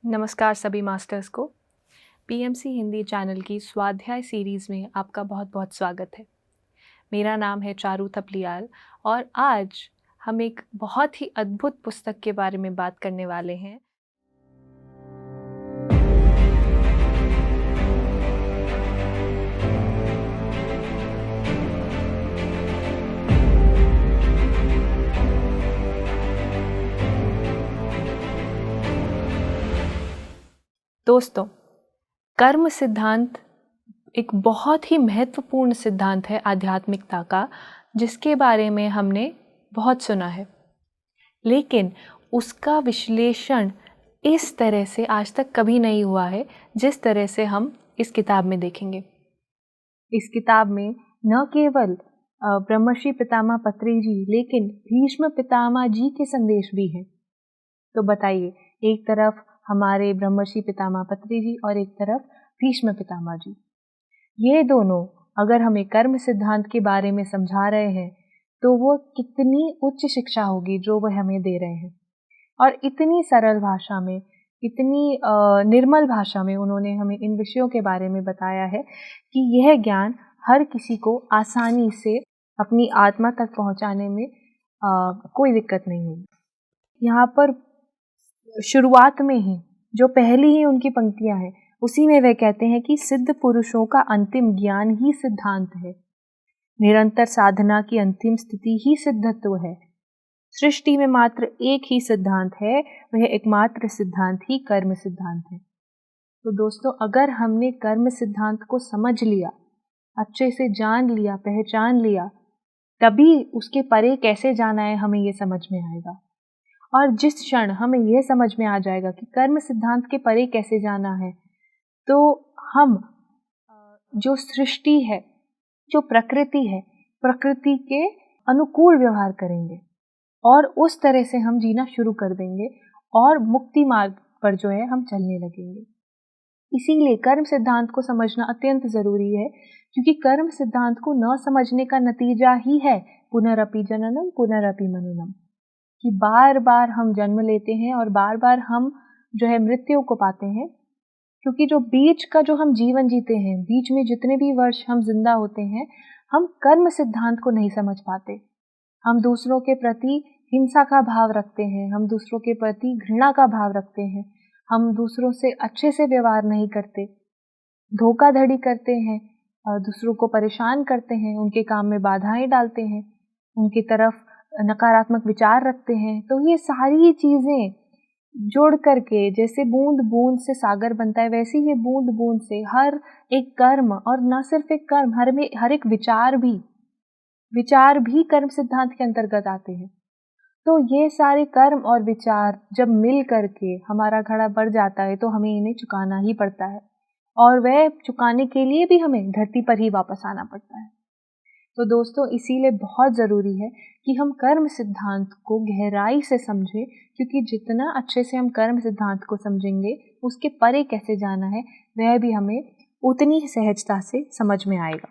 नमस्कार सभी मास्टर्स को। पीएमसी हिंदी चैनल की स्वाध्याय सीरीज़ में आपका बहुत बहुत स्वागत है। मेरा नाम है चारू थपलियाल और आज हम एक बहुत ही अद्भुत पुस्तक के बारे में बात करने वाले हैं। दोस्तों, कर्म सिद्धांत एक बहुत ही महत्वपूर्ण सिद्धांत है आध्यात्मिकता का, जिसके बारे में हमने बहुत सुना है, लेकिन उसका विश्लेषण इस तरह से आज तक कभी नहीं हुआ है जिस तरह से हम इस किताब में देखेंगे। इस किताब में न केवल ब्रह्मर्षि पितामह पत्री जी, लेकिन भीष्म पितामह जी के संदेश भी हैं। तो बताइए, एक तरफ हमारे ब्रह्मर्षि पितामह पत्री जी और एक तरफ भीष्म पितामह जी, ये दोनों अगर हमें कर्म सिद्धांत के बारे में समझा रहे हैं तो वो कितनी उच्च शिक्षा होगी जो वह हमें दे रहे हैं। और इतनी सरल भाषा में, इतनी निर्मल भाषा में उन्होंने हमें इन विषयों के बारे में बताया है कि यह ज्ञान हर किसी को आसानी से अपनी आत्मा तक पहुंचाने में कोई दिक्कत नहीं होगी। यहाँ पर शुरुआत में ही जो पहली ही उनकी पंक्तियां हैं, उसी में वह कहते हैं कि सिद्ध पुरुषों का अंतिम ज्ञान ही सिद्धांत है, निरंतर साधना की अंतिम स्थिति ही सिद्धत्व है, सृष्टि में मात्र एक ही सिद्धांत है, वह एकमात्र सिद्धांत ही कर्म सिद्धांत है। तो दोस्तों, अगर हमने कर्म सिद्धांत को समझ लिया, अच्छे से जान लिया, पहचान लिया, तभी उसके परे कैसे जाना है हमें ये समझ में आएगा। और जिस क्षण हमें यह समझ में आ जाएगा कि कर्म सिद्धांत के परे कैसे जाना है, तो हम जो सृष्टि है, जो प्रकृति है, प्रकृति के अनुकूल व्यवहार करेंगे और उस तरह से हम जीना शुरू कर देंगे और मुक्ति मार्ग पर जो है हम चलने लगेंगे। इसीलिए कर्म सिद्धांत को समझना अत्यंत जरूरी है, क्योंकि कर्म सिद्धांत को न समझने का नतीजा ही है पुनरपि जननम पुनरपि मननम, कि बार बार हम जन्म लेते हैं और बार बार हम जो है मृत्यु को पाते हैं। क्योंकि जो बीच का जो हम जीवन जीते हैं, बीच में जितने भी वर्ष हम जिंदा होते हैं, हम कर्म सिद्धांत को नहीं समझ पाते। हम दूसरों के प्रति हिंसा का भाव रखते हैं, हम दूसरों के प्रति घृणा का भाव रखते हैं, हम दूसरों से अच्छे से व्यवहार नहीं करते, धोखाधड़ी करते हैं, दूसरों को परेशान करते हैं, उनके काम में बाधाएं डालते हैं, उनकी तरफ नकारात्मक विचार रखते हैं। तो ये सारी चीजें जोड़ करके जैसे बूंद बूंद से सागर बनता है, वैसे ही बूंद बूंद से हर एक कर्म, और न सिर्फ एक कर्म, हर एक विचार भी कर्म सिद्धांत के अंतर्गत आते हैं। तो ये सारे कर्म और विचार जब मिल करके हमारा घड़ा बढ़ जाता है तो हमें इन्हें चुकाना ही पड़ता है, और वह चुकाने के लिए भी हमें धरती पर ही वापस आना पड़ता है। तो दोस्तों, इसीलिए बहुत ज़रूरी है कि हम कर्म सिद्धांत को गहराई से समझें, क्योंकि जितना अच्छे से हम कर्म सिद्धांत को समझेंगे, उसके परे कैसे जाना है वह भी हमें उतनी ही सहजता से समझ में आएगा।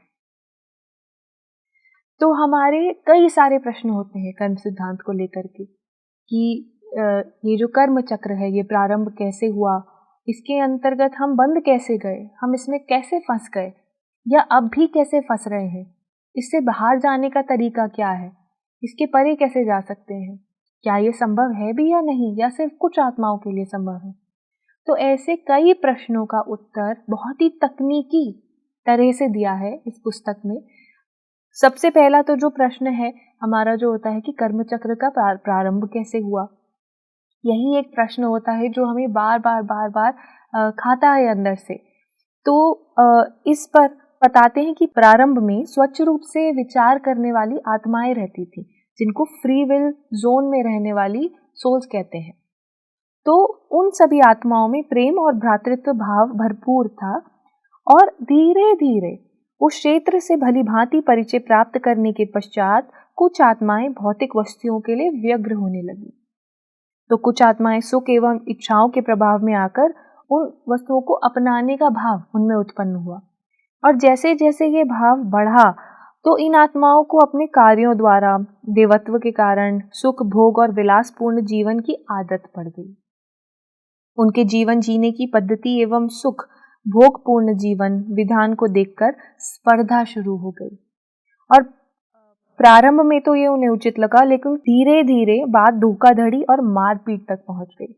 तो हमारे कई सारे प्रश्न होते हैं कर्म सिद्धांत को लेकर के कि ये जो कर्म चक्र है, ये प्रारंभ कैसे हुआ, इसके अंतर्गत हम बंद कैसे गए, हम इसमें कैसे फंस गए, या अब भी कैसे फंस रहे हैं, इससे बाहर जाने का तरीका क्या है, इसके परे कैसे जा सकते हैं, क्या ये संभव है भी या नहीं, या सिर्फ कुछ आत्माओं के लिए संभव है। तो ऐसे कई प्रश्नों का उत्तर बहुत ही तकनीकी तरह से दिया है इस पुस्तक में। सबसे पहला तो जो प्रश्न है हमारा जो होता है कि कर्म चक्र का प्रारंभ कैसे हुआ, यही एक प्रश्न होता है जो हमें बार बार खाता है अंदर से। तो इस पर बताते हैं कि प्रारंभ में स्वच्छ रूप से विचार करने वाली आत्माएं रहती थी, जिनको फ्री विल जोन में रहने वाली सोल्स कहते हैं। तो उन सभी आत्माओं में प्रेम और भ्रातृत्व भाव भरपूर था, और धीरे धीरे उस क्षेत्र से भली भांति परिचय प्राप्त करने के पश्चात कुछ आत्माएं भौतिक वस्तुओं के लिए व्यग्र होने लगी। तो कुछ आत्माएं सुख एवं इच्छाओं के प्रभाव में आकर उन वस्तुओं को अपनाने का भाव उनमें उत्पन्न हुआ, और जैसे जैसे ये भाव बढ़ा तो इन आत्माओं को अपने कार्यों द्वारा देवत्व के कारण सुख भोग और विलासपूर्ण जीवन की आदत पड़ गई। उनके जीवन जीने की पद्धति एवं सुख भोगपूर्ण जीवन विधान को देखकर स्पर्धा शुरू हो गई। और प्रारंभ में तो ये उन्हें उचित लगा, लेकिन धीरे धीरे बात धोखाधड़ी और मारपीट तक पहुंच गई।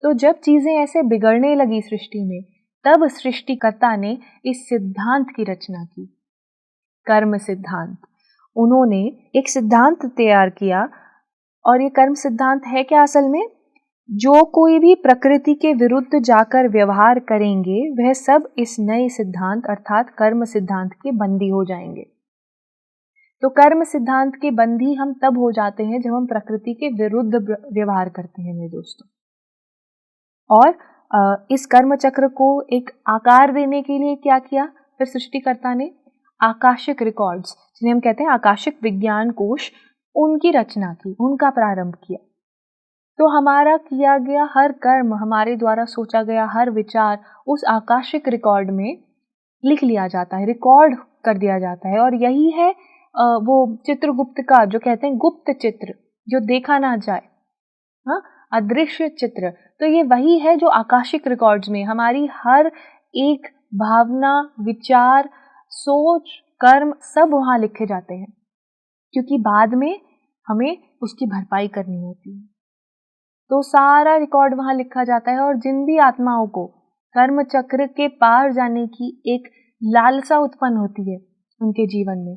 तो जब चीजें ऐसे बिगड़ने लगी सृष्टि में, तब सृष्टिकर्ता ने इस सिद्धांत की रचना की, कर्म सिद्धांत। उन्होंने एक सिद्धांत तैयार किया, और ये कर्म सिद्धांत है क्या असल में? जो कोई भी प्रकृति के विरुद्ध जाकर व्यवहार करेंगे, वह सब इस नए सिद्धांत अर्थात कर्म सिद्धांत के बंदी हो जाएंगे। तो कर्म सिद्धांत के बंदी हम तब हो जाते हैं जब हम प्रकृति के विरुद्ध व्यवहार करते हैं मेरे दोस्तों। और इस कर्म चक्र को एक आकार देने के लिए क्या किया फिर सृष्टिकर्ता ने? आकाशिक रिकॉर्ड्स, जिन्हें हम कहते हैं आकाशिक विज्ञान कोश, उनकी रचना की, उनका प्रारंभ किया। तो हमारा किया गया हर कर्म, हमारे द्वारा सोचा गया हर विचार उस आकाशिक रिकॉर्ड में लिख लिया जाता है, रिकॉर्ड कर दिया जाता है। और यही है वो चित्रगुप्त का, जो कहते हैं गुप्त चित्र, जो देखा ना जाए, हाँ, अदृश्य चित्र। तो ये वही है जो आकाशिक रिकॉर्ड्स में हमारी हर एक भावना, विचार, सोच, कर्म सब वहां लिखे जाते हैं, क्योंकि बाद में हमें उसकी भरपाई करनी होती है। तो सारा रिकॉर्ड वहां लिखा जाता है। और जिन भी आत्माओं को कर्म चक्र के पार जाने की एक लालसा उत्पन्न होती है उनके जीवन में,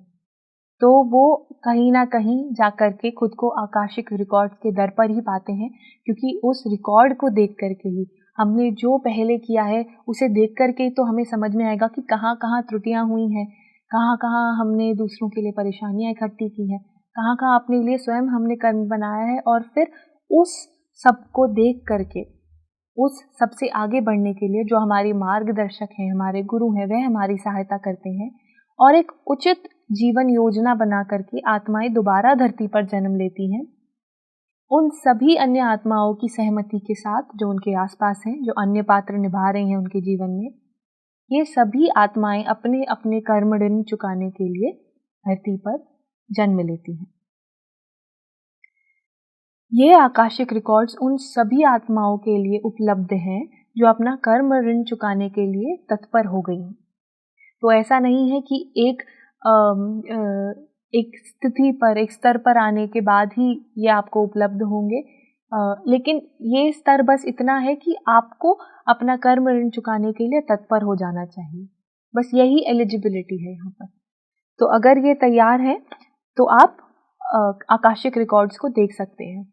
तो वो कहीं ना कहीं जाकर के खुद को आकाशिक रिकॉर्ड के दर पर ही पाते हैं, क्योंकि उस रिकॉर्ड को देख करके ही, हमने जो पहले किया है उसे देख करके ही तो हमें समझ में आएगा कि कहाँ कहाँ त्रुटियां हुई हैं, कहाँ कहाँ हमने दूसरों के लिए परेशानियां इकट्ठी की हैं, कहाँ कहाँ अपने लिए स्वयं हमने कर्म बनाया है। और फिर उस सबको देख करके, उस सबसे आगे बढ़ने के लिए जो हमारे मार्गदर्शक हैं, हमारे गुरु हैं, वह हमारी सहायता करते हैं और एक उचित जीवन योजना बना करके आत्माएं दोबारा धरती पर जन्म लेती हैं। उन सभी अन्य आत्माओं की सहमति के साथ, जो उनके आसपास हैं, जो अन्य पात्र निभा रहे हैं उनके जीवन में, ये सभी आत्माएं अपने अपने कर्म ऋण चुकाने के लिए धरती पर जन्म लेती हैं। ये आकाशिक रिकॉर्ड्स उन सभी आत्माओं के लिए उपलब्ध हैं जो अपना कर्म ऋण चुकाने के लिए तत्पर हो गई हैं। तो ऐसा नहीं है कि एक स्थिति पर, एक स्तर पर आने के बाद ही ये आपको उपलब्ध होंगे, लेकिन ये स्तर बस इतना है कि आपको अपना कर्म ऋण चुकाने के लिए तत्पर हो जाना चाहिए। बस यही एलिजिबिलिटी है यहाँ पर। तो अगर ये तैयार है तो आप आकाशिक रिकॉर्ड्स को देख सकते हैं।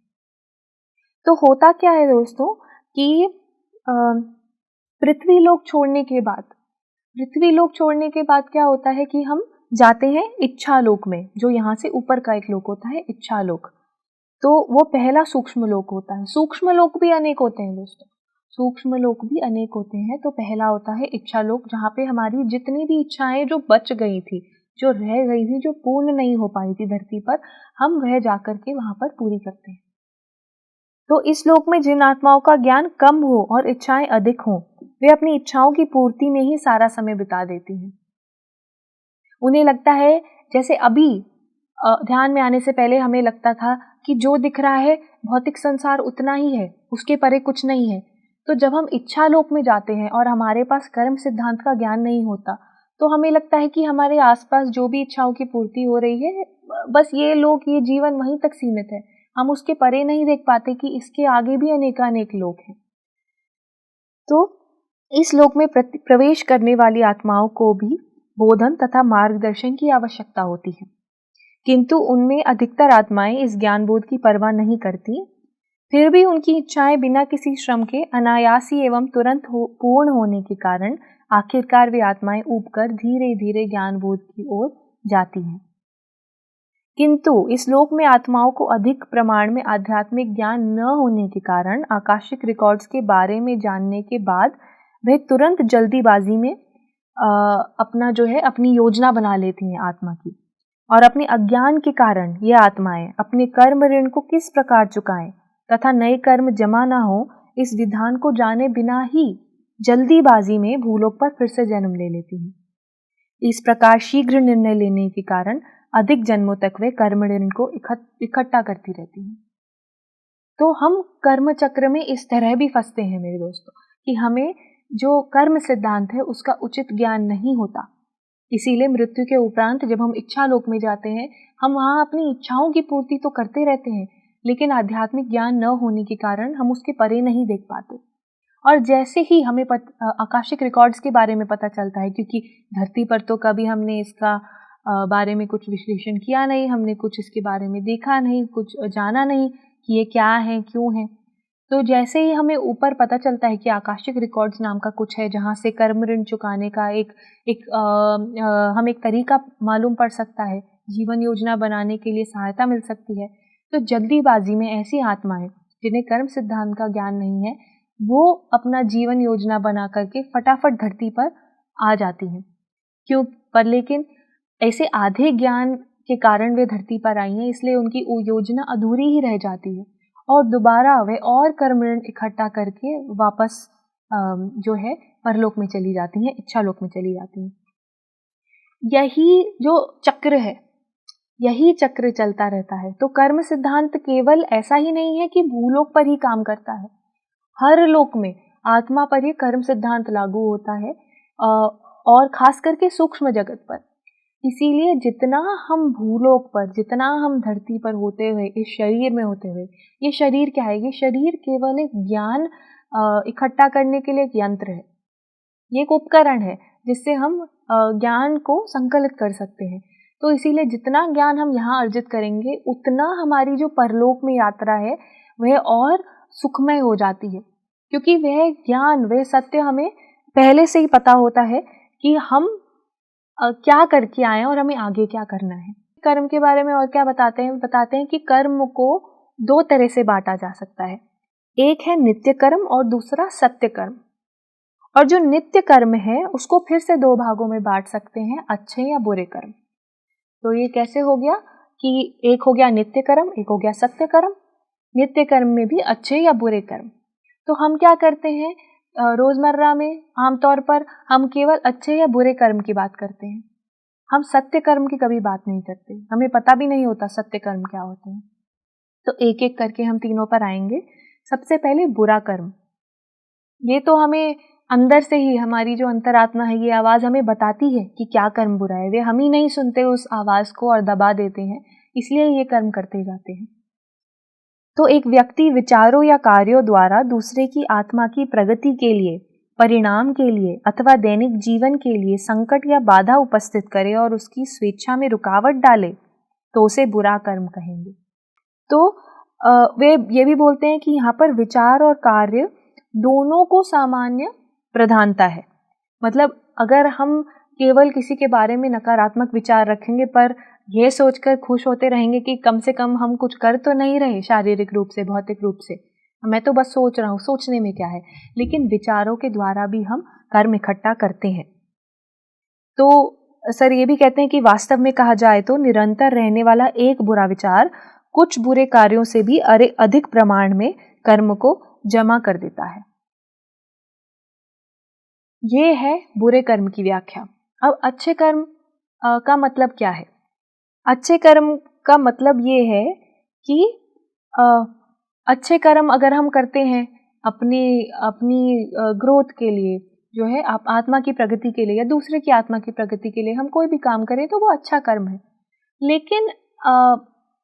तो होता क्या है दोस्तों कि पृथ्वी लोक छोड़ने के बाद क्या होता है कि हम जाते हैं इच्छा लोक में, जो यहाँ से ऊपर का एक लोक होता है इच्छा लोक। तो वो पहला सूक्ष्म लोक होता है। सूक्ष्म लोक भी अनेक होते हैं दोस्तों, सूक्ष्म लोक भी अनेक होते हैं। तो पहला होता है इच्छा लोक, जहाँ पे हमारी जितनी भी इच्छाएं जो बच गई थी, जो रह गई थी, जो पूर्ण नहीं हो पाई थी धरती पर, हम वह जाकर के वहां पर पूरी करते हैं। तो इस लोक में जिन आत्माओं का ज्ञान कम हो और इच्छाएं अधिक हों, वे अपनी इच्छाओं की पूर्ति में ही सारा समय बिता देती हैं। उन्हें लगता है, जैसे अभी ध्यान में आने से पहले हमें लगता था कि जो दिख रहा है भौतिक संसार उतना ही है, उसके परे कुछ नहीं है। तो जब हम इच्छा लोक में जाते हैं और हमारे पास कर्म सिद्धांत का ज्ञान नहीं होता, तो हमें लगता है कि हमारे आसपास जो भी इच्छाओं की पूर्ति हो रही है, बस ये लोक, ये जीवन वहीं तक सीमित है। हम उसके परे नहीं देख पाते कि इसके आगे भी अनेकानेक लोक हैं। तो इस लोक में प्रवेश करने वाली आत्माओं को भी बोधन तथा मार्गदर्शन की आवश्यकता होती है, किंतु उनमें अधिकतर आत्माएं इस ज्ञान बोध की परवाह नहीं करती। फिर भी उनकी इच्छाएं बिना किसी श्रम के अनायासी एवं तुरंत पूर्ण होने के कारण आखिरकार वे आत्माएं ऊबकर धीरे धीरे ज्ञान बोध की ओर जाती हैं। किंतु इस लोक में आत्माओं को अधिक प्रमाण में आध्यात्मिक ज्ञान न होने के कारण आकाशिक रिकॉर्ड्स के बारे में जानने के बाद वे तुरंत जल्दीबाजी में अपनी योजना बना लेती हैं आत्मा की, और अपने अज्ञान के कारण ये आत्माएं अपने कर्म ऋण को किस प्रकार चुकाएं तथा नए कर्म जमा ना हो, इस विधान को जाने बिना ही जल्दीबाजी में भूलोक पर फिर से जन्म ले लेती हैं। इस प्रकार शीघ्र निर्णय लेने के कारण अधिक जन्मों तक वे कर्म ऋण को इकट्ठा करती रहती हैं। तो हम कर्म चक्र में इस तरह भी फंसते हैं मेरे दोस्तों कि हमें जो कर्म सिद्धांत है उसका उचित ज्ञान नहीं होता। इसीलिए मृत्यु के उपरांत जब हम इच्छा लोक में जाते हैं, हम वहाँ अपनी इच्छाओं की पूर्ति तो करते रहते हैं, लेकिन आध्यात्मिक ज्ञान न होने के कारण हम उसके परे नहीं देख पाते। और जैसे ही हमें आकाशिक रिकॉर्ड्स के बारे में पता चलता है, क्योंकि धरती पर तो कभी हमने इसका बारे में कुछ विश्लेषण किया नहीं, हमने कुछ इसके बारे में देखा नहीं, कुछ जाना नहीं कि ये क्या है, क्यों है। तो जैसे ही हमें ऊपर पता चलता है कि आकाशिक रिकॉर्ड्स नाम का कुछ है जहाँ से कर्म ऋण चुकाने का हमें एक तरीका मालूम पड़ सकता है, जीवन योजना बनाने के लिए सहायता मिल सकती है, तो जल्दीबाजी में ऐसी आत्माएं जिन्हें कर्म सिद्धांत का ज्ञान नहीं है, वो अपना जीवन योजना बना करके फटाफट धरती पर आ जाती हैं। क्यों पर लेकिन ऐसे आधे ज्ञान के कारण वे धरती पर आई हैं, इसलिए उनकी योजना अधूरी ही रह जाती है और दोबारा वे और कर्म ऋण इकट्ठा करके वापस जो है परलोक में चली जाती हैं, इच्छा लोक में चली जाती हैं। यही जो चक्र है, यही चक्र चलता रहता है। तो कर्म सिद्धांत केवल ऐसा ही नहीं है कि भूलोक पर ही काम करता है, हर लोक में आत्मा पर ये कर्म सिद्धांत लागू होता है और खास करके सूक्ष्म जगत पर। इसीलिए जितना हम भूलोक पर, जितना हम धरती पर होते हुए, इस शरीर में होते हुए, ये शरीर क्या है? ये शरीर केवल एक ज्ञान इकट्ठा करने के लिए एक यंत्र है, ये एक उपकरण है जिससे हम ज्ञान को संकलित कर सकते हैं। तो इसीलिए जितना ज्ञान हम यहाँ अर्जित करेंगे, उतना हमारी जो परलोक में यात्रा है वह और सुखमय हो जाती है, क्योंकि वह ज्ञान, वह सत्य हमें पहले से ही पता होता है कि हम क्या करके आए और हमें आगे क्या करना है। कर्म के बारे में और क्या बताते हैं? बताते हैं कि कर्म को दो तरह से बांटा जा सकता है, एक है नित्य कर्म और दूसरा सत्य कर्म। और जो नित्य कर्म है उसको फिर से दो भागों में बांट सकते हैं, अच्छे या बुरे कर्म। तो ये कैसे हो गया कि एक हो गया नित्य कर्म, एक हो गया सत्य कर्म। नित्य कर्म में भी अच्छे या बुरे कर्म। तो हम क्या करते हैं रोजमर्रा में, आमतौर पर हम केवल अच्छे या बुरे कर्म की बात करते हैं, हम सत्य कर्म की कभी बात नहीं करते, हमें पता भी नहीं होता सत्य कर्म क्या होते हैं। तो एक एक करके हम तीनों पर आएंगे। सबसे पहले बुरा कर्म, ये तो हमें अंदर से ही, हमारी जो अंतरात्मा है, ये आवाज हमें बताती है कि क्या कर्म बुरा है, वे हम ही नहीं सुनते उस आवाज को और दबा देते हैं, इसलिए ये कर्म करते जाते हैं। तो एक व्यक्ति विचारों या कार्यों द्वारा दूसरे की आत्मा की प्रगति के लिए, परिणाम के लिए अथवा दैनिक जीवन के लिए संकट या बाधा उपस्थित करे और उसकी स्वेच्छा में रुकावट डाले, तो उसे बुरा कर्म कहेंगे। तो वे ये भी बोलते हैं कि यहाँ पर विचार और कार्य दोनों को सामान्य प्रधानता है। मतलब अगर हम केवल किसी के बारे में नकारात्मक विचार रखेंगे पर यह सोचकर खुश होते रहेंगे कि कम से कम हम कुछ कर तो नहीं रहे शारीरिक रूप से, भौतिक रूप से, मैं तो बस सोच रहा हूँ, सोचने में क्या है, लेकिन विचारों के द्वारा भी हम कर्म इकट्ठा करते हैं। तो सर ये भी कहते हैं कि वास्तव में कहा जाए तो निरंतर रहने वाला एक बुरा विचार कुछ बुरे कार्यों से भी अधिक प्रमाण में कर्म को जमा कर देता है। ये है बुरे कर्म की व्याख्या। अब अच्छे कर्म का मतलब क्या है? अच्छे कर्म का मतलब ये है कि अच्छे कर्म अगर हम करते हैं अपनी ग्रोथ के लिए, जो है आप आत्मा की प्रगति के लिए या दूसरे की आत्मा की प्रगति के लिए हम कोई भी काम करें तो वो अच्छा कर्म है। लेकिन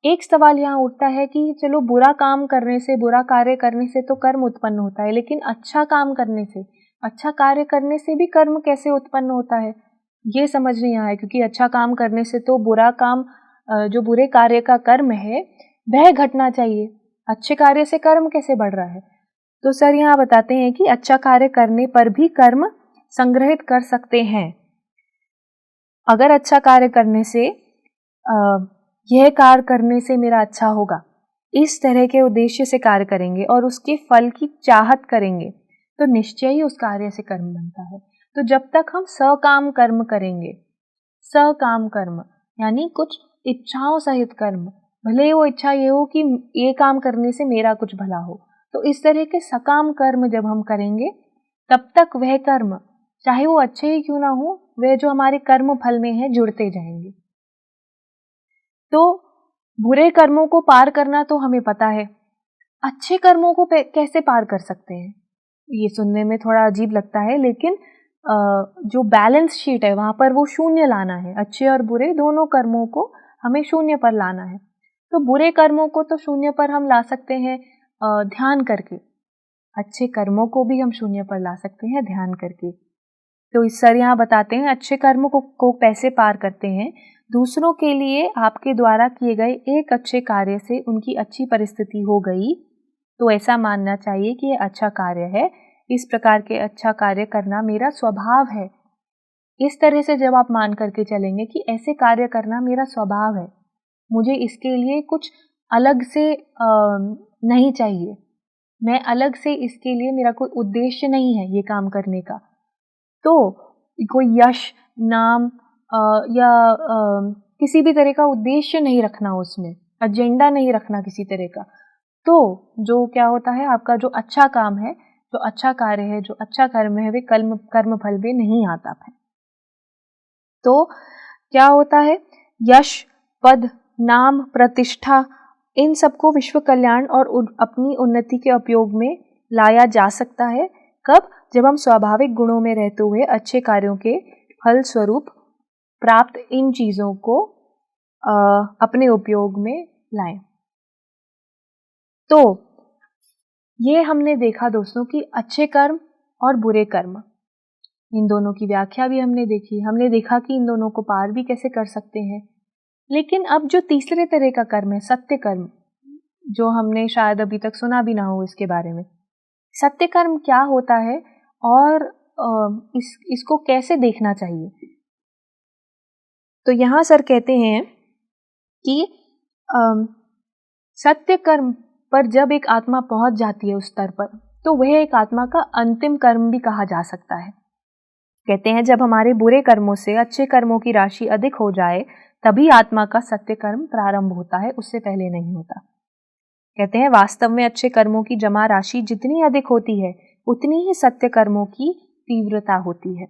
एक सवाल यहाँ उठता है कि चलो बुरा काम करने से, बुरा कार्य करने से तो कर्म उत्पन्न होता है, लेकिन अच्छा काम करने से, अच्छा कार्य करने से भी कर्म कैसे उत्पन्न होता है? ये समझ नहीं आया, क्योंकि अच्छा काम करने से तो बुरा काम, जो बुरे कार्य का कर्म है वह घटना चाहिए, अच्छे कार्य से कर्म कैसे बढ़ रहा है? तो सर यहाँ बताते हैं कि अच्छा कार्य करने पर भी कर्म संग्रहित कर सकते हैं। अगर अच्छा कार्य करने से यह कार्य करने से मेरा अच्छा होगा, इस तरह के उद्देश्य से कार्य करेंगे और उसके फल की चाहत करेंगे, तो निश्चय ही उस कार्य से कर्म बनता है। तो जब तक हम सकाम कर्म करेंगे, सकाम कर्म यानी कुछ इच्छाओं सहित कर्म, भले वो इच्छा ये हो कि ये काम करने से मेरा कुछ भला हो, तो इस तरह के सकाम कर्म जब हम करेंगे, तब तक वह कर्म चाहे वो अच्छे ही क्यों ना हो, वह जो हमारे कर्म फल में है जुड़ते जाएंगे। तो बुरे कर्मों को पार करना तो हमें पता है, अच्छे कर्मों को कैसे पार कर सकते हैं? ये सुनने में थोड़ा अजीब लगता है, लेकिन जो बैलेंस शीट है वहाँ पर वो शून्य लाना है। अच्छे और बुरे दोनों कर्मों को हमें शून्य पर लाना है। तो बुरे कर्मों को तो शून्य पर हम ला सकते हैं ध्यान करके, अच्छे कर्मों को भी हम शून्य पर ला सकते हैं ध्यान करके। तो इस सर यहाँ बताते हैं अच्छे कर्मों को कैसे पार करते हैं। दूसरों के लिए आपके द्वारा किए गए एक अच्छे कार्य से उनकी अच्छी परिस्थिति हो गई तो ऐसा मानना चाहिए कि ये अच्छा कार्य है। इस प्रकार के अच्छा कार्य करना मेरा स्वभाव है। इस तरह से जब आप मान करके चलेंगे कि ऐसे कार्य करना मेरा स्वभाव है, मुझे इसके लिए कुछ अलग से नहीं चाहिए, मैं अलग से इसके लिए, मेरा कोई उद्देश्य नहीं है ये काम करने का, तो कोई यश नाम या किसी भी तरह का उद्देश्य नहीं रखना, उसमें एजेंडा नहीं रखना किसी तरह का, तो जो क्या होता है, आपका जो अच्छा काम है, जो अच्छा कार्य है, जो अच्छा कर्म है, वे कर्म फल में नहीं आता है। तो क्या होता है, यश, पद, नाम, प्रतिष्ठा, इन सबको विश्व कल्याण और अपनी उन्नति के उपयोग में लाया जा सकता है। कब? जब हम स्वाभाविक गुणों में रहते हुए अच्छे कार्यों के फल स्वरूप प्राप्त इन चीजों को अपने उपयोग में लाएं। तो ये हमने देखा दोस्तों कि अच्छे कर्म और बुरे कर्म, इन दोनों की व्याख्या भी हमने देखी। हमने देखा कि इन दोनों को पार भी कैसे कर सकते हैं। लेकिन अब जो तीसरे तरह का कर्म है, सत्य कर्म, जो हमने शायद अभी तक सुना भी ना हो इसके बारे में, सत्य कर्म क्या होता है और इसको कैसे देखना चाहिए। तो यहाँ सर कहते हैं कि सत्य कर्म पर जब एक आत्मा पहुंच जाती है उस स्तर पर, तो वह एक आत्मा का अंतिम कर्म भी कहा जा सकता है। कहते हैं जब हमारे बुरे कर्मों से अच्छे कर्मों की राशि अधिक हो जाए तभी आत्मा का सत्य कर्म प्रारंभ होता है, उससे पहले नहीं होता। कहते हैं वास्तव में अच्छे कर्मों की जमा राशि जितनी अधिक होती है उतनी ही सत्य कर्मों की तीव्रता होती है।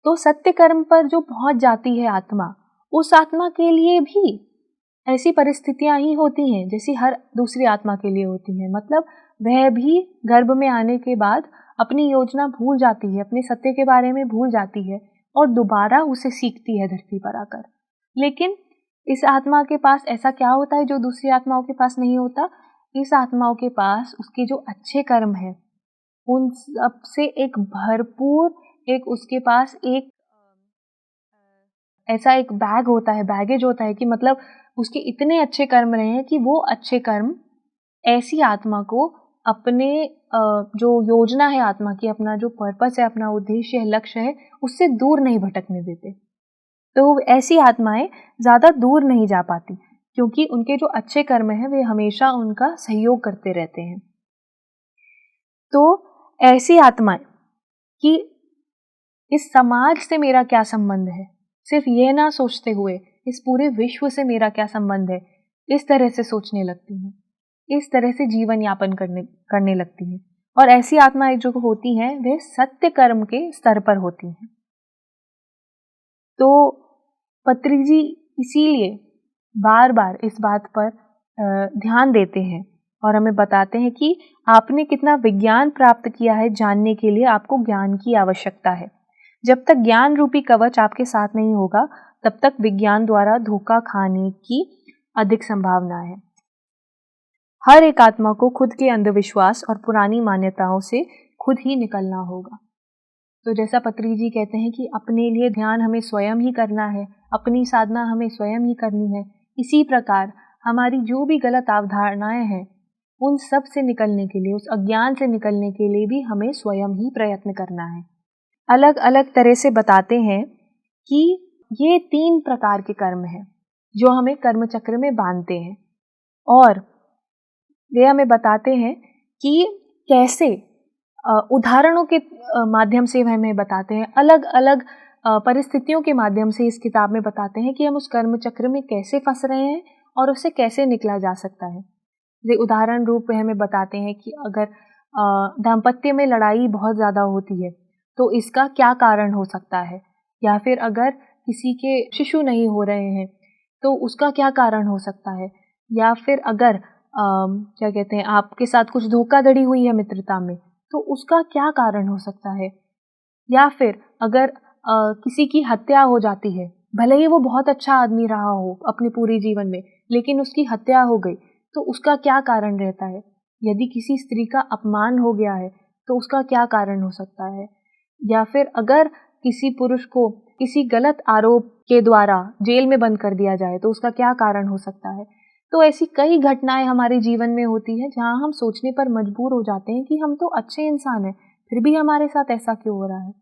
तो सत्य कर्म पर जो पहुंच जाती है आत्मा, उस आत्मा के लिए भी ऐसी परिस्थितियां ही होती हैं जैसी हर दूसरी आत्मा के लिए होती हैं। मतलब वह भी गर्भ में आने के बाद अपनी योजना भूल जाती है, अपने सत्य के बारे में भूल जाती है और दोबारा उसे सीखती है धरती पर आकर। लेकिन इस आत्मा के पास ऐसा क्या होता है जो दूसरी आत्माओं के पास नहीं होता? इस आत्माओं के पास उसके जो अच्छे कर्म है उन सब से एक भरपूर, एक उसके पास एक ऐसा एक बैग होता है, बैगेज होता है कि मतलब उसके इतने अच्छे कर्म रहे हैं कि वो अच्छे कर्म ऐसी आत्मा को अपने जो योजना है आत्मा की, अपना जो पर्पस है, अपना उद्देश्य है, लक्ष्य है, उससे दूर नहीं भटकने देते। तो ऐसी आत्माएं ज्यादा दूर नहीं जा पाती क्योंकि उनके जो अच्छे कर्म हैं वे हमेशा उनका सहयोग करते रहते हैं। तो ऐसी आत्माएं कि इस समाज से मेरा क्या संबंध है, सिर्फ ये ना सोचते हुए इस पूरे विश्व से मेरा क्या संबंध है, इस तरह से सोचने लगती हैं, इस तरह से जीवन यापन करने लगती हैं। और ऐसी आत्माएं जो होती हैं वे सत्य कर्म के स्तर पर होती हैं। तो पत्री जी इसीलिए बार बार इस बात पर ध्यान देते हैं और हमें बताते हैं कि आपने कितना विज्ञान प्राप्त किया है जानने के लिए आपको ज्ञान की आवश्यकता है। जब तक ज्ञान रूपी कवच आपके साथ नहीं होगा तब तक विज्ञान द्वारा धोखा खाने की अधिक संभावना है। हर एक आत्मा को खुद के अंधविश्वास और पुरानी मान्यताओं से खुद ही निकलना होगा। तो जैसा पत्री जी कहते हैं कि अपने लिए ध्यान हमें स्वयं ही करना है, अपनी साधना हमें स्वयं ही करनी है, इसी प्रकार हमारी जो भी गलत अवधारणाएं हैं उन सब से निकलने के लिए, उस अज्ञान से निकलने के लिए भी हमें स्वयं ही प्रयत्न करना है। अलग अलग तरह से बताते हैं कि ये 3 प्रकार के कर्म हैं जो हमें कर्म चक्र में बांधते हैं और वे हमें बताते हैं कि कैसे, उदाहरणों के माध्यम से वह हमें बताते हैं, अलग अलग परिस्थितियों के माध्यम से इस किताब में बताते हैं कि हम उस कर्म चक्र में कैसे फंस रहे हैं और उससे कैसे निकला जा सकता है। उदाहरण रूप में हमें बताते हैं कि अगर दाम्पत्य में लड़ाई बहुत ज़्यादा होती है तो इसका क्या कारण हो सकता है, या फिर अगर किसी के शिशु नहीं हो रहे हैं तो उसका क्या कारण हो सकता है, या फिर अगर क्या कहते हैं, आपके साथ कुछ धोखाधड़ी हुई है मित्रता में, तो उसका क्या कारण हो सकता है। या फिर अगर किसी की हत्या हो जाती है, भले ही वो बहुत अच्छा आदमी रहा हो अपने पूरे जीवन में, लेकिन उसकी हत्या हो गई, तो उसका क्या कारण रहता है। यदि किसी स्त्री का अपमान हो गया है तो उसका क्या कारण हो सकता है। या फिर अगर किसी पुरुष को किसी गलत आरोप के द्वारा जेल में बंद कर दिया जाए तो उसका क्या कारण हो सकता है। तो ऐसी कई घटनाएं हमारे जीवन में होती है जहां हम सोचने पर मजबूर हो जाते हैं कि हम तो अच्छे इंसान हैं, फिर भी हमारे साथ ऐसा क्यों हो रहा है।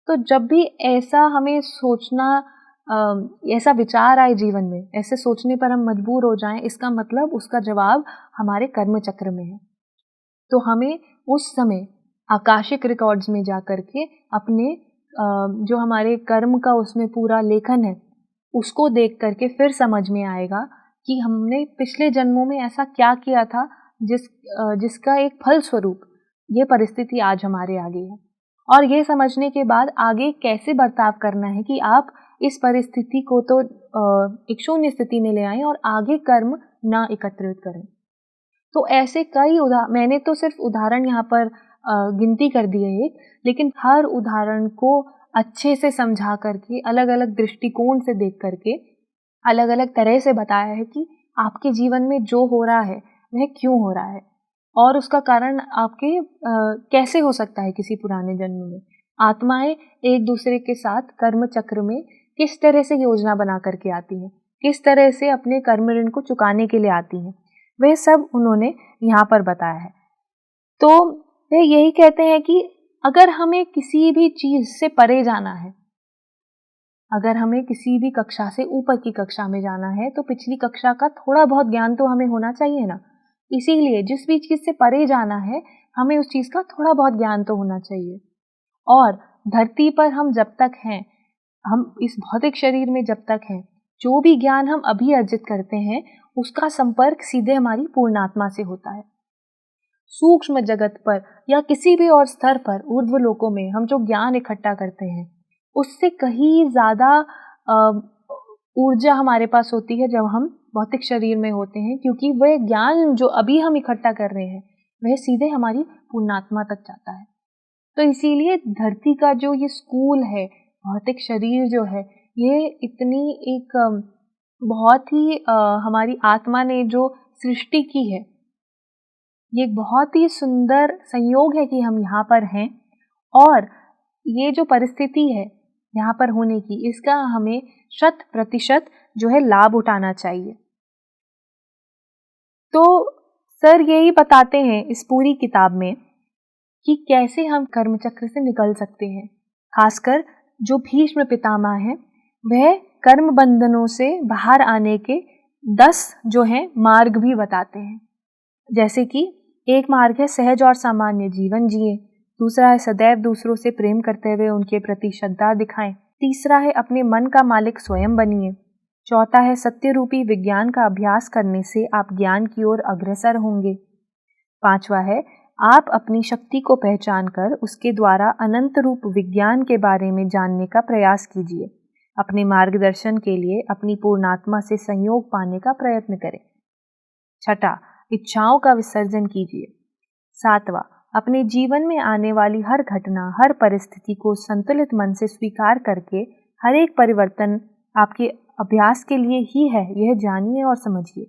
तो जब भी ऐसा हमें सोचना, ऐसा विचार आए जीवन में, ऐसे सोचने पर हम मजबूर हो जाएं, इसका मतलब उसका जवाब हमारे कर्म चक्र में है। तो हमें उस समय आकाशिक रिकॉर्ड्स में जा करके अपने जो हमारे कर्म का उसमें पूरा लेखन है उसको देख करके फिर समझ में आएगा कि हमने पिछले जन्मों में ऐसा क्या किया था जिसका एक फल स्वरूप ये परिस्थिति आज हमारे आगे है। और ये समझने के बाद आगे कैसे बर्ताव करना है कि आप इस परिस्थिति को तो एक शून्य स्थिति में ले आएं और आगे कर्म ना एकत्रित करें। तो ऐसे कई मैंने तो सिर्फ उदाहरण यहाँ पर गिनती कर दी है एक, लेकिन हर उदाहरण को अच्छे से समझा करके, अलग अलग दृष्टिकोण से देख करके, अलग अलग तरह से बताया है कि आपके जीवन में जो हो रहा है वह क्यों हो रहा है और उसका कारण आपके कैसे हो सकता है। किसी पुराने जन्म में आत्माएं एक दूसरे के साथ कर्म चक्र में किस तरह से योजना बना करके आती हैं, किस तरह से अपने कर्म ऋण को चुकाने के लिए आती हैं, वह सब उन्होंने यहाँ पर बताया है। तो वे यही कहते हैं कि अगर हमें किसी भी चीज से परे जाना है, अगर हमें किसी भी कक्षा से ऊपर की कक्षा में जाना है तो पिछली कक्षा का थोड़ा बहुत ज्ञान तो हमें होना चाहिए ना। इसीलिए जिस भी चीज से परे जाना है हमें उस चीज का थोड़ा बहुत ज्ञान तो होना चाहिए। और धरती पर हम जब तक हैं, हम इस भौतिक शरीर में जब तक हैं, जो भी ज्ञान हम अभी अर्जित करते हैं उसका संपर्क सीधे हमारी पूर्णात्मा से होता है। सूक्ष्म जगत पर या किसी भी और स्तर पर, ऊर्ध्व लोकों में हम जो ज्ञान इकट्ठा करते हैं उससे कहीं ज्यादा ऊर्जा हमारे पास होती है जब हम भौतिक शरीर में होते हैं, क्योंकि वह ज्ञान जो अभी हम इकट्ठा कर रहे हैं वह सीधे हमारी पूर्णात्मा तक जाता है। तो इसीलिए धरती का जो ये स्कूल है, भौतिक शरीर जो है, ये इतनी एक बहुत ही हमारी आत्मा ने जो सृष्टि की है, ये बहुत ही सुंदर संयोग है कि हम यहाँ पर हैं और ये जो परिस्थिति है यहाँ पर होने की, इसका हमें 100% जो है लाभ उठाना चाहिए। तो सर यही बताते हैं इस पूरी किताब में कि कैसे हम कर्म चक्र से निकल सकते हैं। खासकर जो भीष्म पितामह हैं वह कर्म बंधनों से बाहर आने के 10 जो हैं मार्ग भी बताते हैं। जैसे कि एक मार्ग है सहज और सामान्य जीवन जिए, दूसरा है सदैव दूसरों से प्रेम करते हुए उनके प्रति श्रद्धा दिखाएं, तीसरा है अपने मन का मालिक स्वयं बनिए, चौथा है सत्य रूपी विज्ञान का अभ्यास करने से आप ज्ञान की ओर अग्रसर होंगे, पांचवा है आप अपनी शक्ति को पहचान कर उसके द्वारा अनंत रूप विज्ञान के बारे में जानने का प्रयास कीजिए, अपने मार्गदर्शन के लिए अपनी पूर्णात्मा से संयोग पाने का प्रयत्न करें, छठा इच्छाओं का विसर्जन कीजिए, सातवां अपने जीवन में आने वाली हर घटना, हर परिस्थिति को संतुलित मन से स्वीकार करके हर एक परिवर्तन आपके अभ्यास के लिए ही है यह जानिए और समझिए,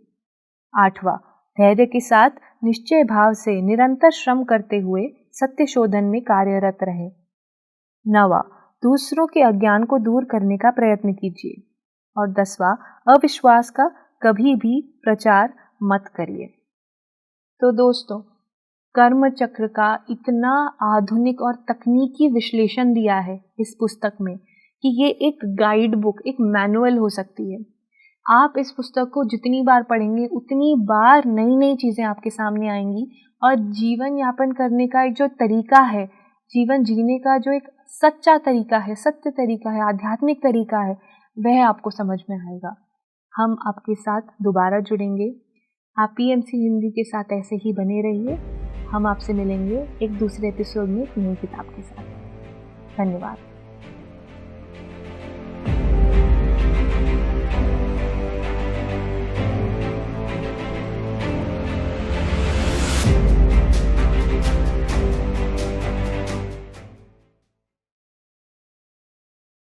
आठवां धैर्य के साथ निश्चय भाव से निरंतर श्रम करते हुए सत्य शोधन में कार्यरत रहें, नवा दूसरों के अज्ञान को दूर करने का प्रयत्न कीजिए और 10वां अविश्वास का कभी भी प्रचार मत करिए। तो दोस्तों, कर्म चक्र का इतना आधुनिक और तकनीकी विश्लेषण दिया है इस पुस्तक में कि ये एक गाइड बुक, एक मैनुअल हो सकती है। आप इस पुस्तक को जितनी बार पढ़ेंगे उतनी बार नई नई चीजें आपके सामने आएंगी और जीवन यापन करने का एक जो तरीका है, जीवन जीने का जो एक सच्चा तरीका है, सत्य तरीका है, आध्यात्मिक तरीका है, वह आपको समझ में आएगा। हम आपके साथ दोबारा जुड़ेंगे। आप PMC हिंदी के साथ ऐसे ही बने रहिए। हम आपसे मिलेंगे एक दूसरे एपिसोड में एक नई किताब के साथ। धन्यवाद।